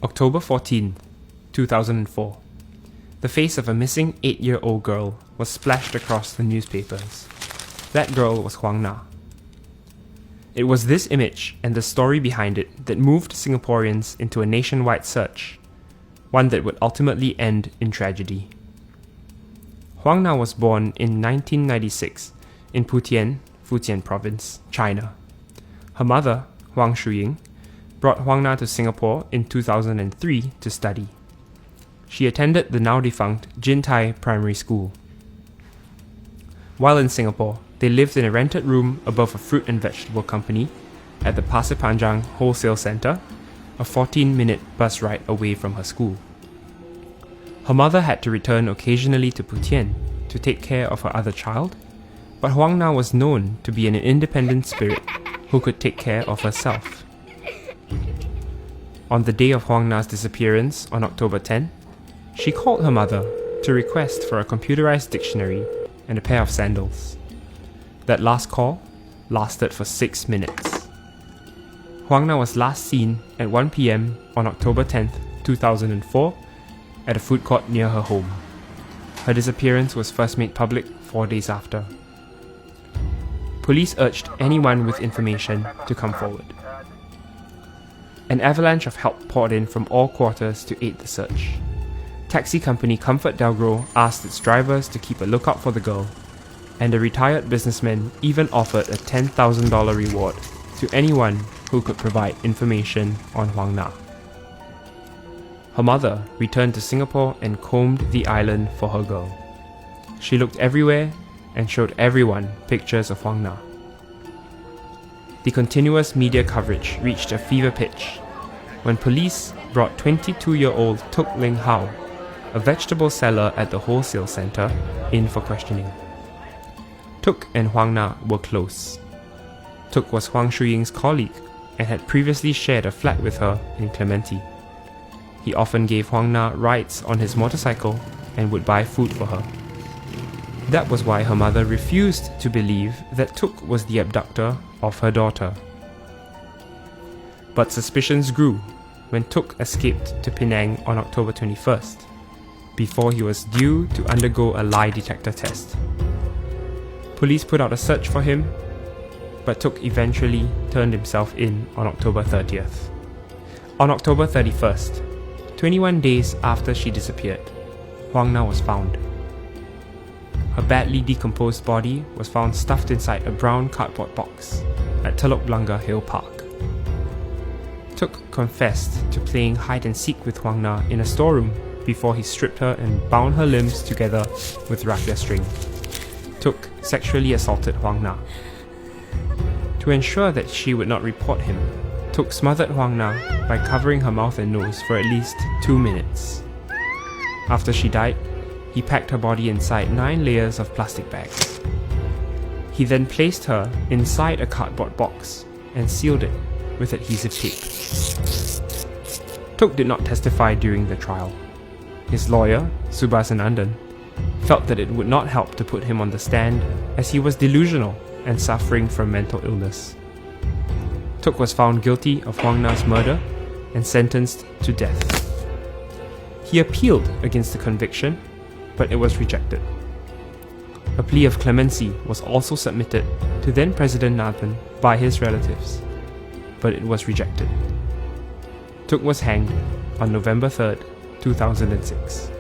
October 14, 2004. The face of a missing 8-year-old girl was splashed across the newspapers. That girl was Huang Na. It was this image and the story behind it that moved Singaporeans into a nationwide search, one that would ultimately end in tragedy. Huang Na was born in 1996 in Putian Fujian Province, China. Her mother, Huang Shuying, brought Huang Na to Singapore in 2003 to study. She attended the now-defunct Jin Tai Primary School. While in Singapore, they lived in a rented room above a fruit and vegetable company at the Pasir Panjang Wholesale Centre, a 14-minute bus ride away from her school. Her mother had to return occasionally to Putian to take care of her other child, but Huang Na was known to be an independent spirit who could take care of herself. On the day of Huang Na's disappearance on October 10, she called her mother to request for a computerized dictionary and a pair of sandals. That last call lasted for 6 minutes. Huang Na was last seen at 1 p.m. on October 10, 2004, at a food court near her home. Her disappearance was first made public 4 days after. Police urged anyone with information to come forward. An avalanche of help poured in from all quarters to aid the search. Taxi company Comfort Delgro asked its drivers to keep a lookout for the girl, and a retired businessman even offered a $10,000 reward to anyone who could provide information on Huang Na. Her mother returned to Singapore and combed the island for her girl. She looked everywhere and showed everyone pictures of Huang Na. The continuous media coverage reached a fever pitch when police brought 22-year-old Tuk Ling Hao, a vegetable seller at the wholesale centre, in for questioning. Tuk and Huang Na were close. Tuk was Huang Shuying's colleague and had previously shared a flat with her in Clementi. He often gave Huang Na rides on his motorcycle and would buy food for her. That was why her mother refused to believe that Tuk was the abductor of her daughter. But suspicions grew when Tuk escaped to Penang on October 21st, before he was due to undergo a lie detector test. Police put out a search for him, but Tuk eventually turned himself in on October 30th. On October 31st, 21 days after she disappeared, Huang Na was found. Her badly decomposed body was found stuffed inside a brown cardboard box at Telok Blangah Hill Park. Tuk confessed to playing hide-and-seek with Huang Na in a storeroom before he stripped her and bound her limbs together with raffia string. Tuk sexually assaulted Huang Na. To ensure that she would not report him, Tuk smothered Huang Na by covering her mouth and nose for at least 2 minutes. After she died, he packed her body inside 9 layers of plastic bags. He then placed her inside a cardboard box and sealed it with adhesive tape. Tuk did not testify during the trial. His lawyer, Subasanandan, felt that it would not help to put him on the stand as he was delusional and suffering from mental illness. Tuk was found guilty of Huang Na's murder and sentenced to death. He appealed against the conviction, but it was rejected. A plea of clemency was also submitted to then President Nathan by his relatives, but it was rejected. Tuk was hanged on November 3rd, 2006.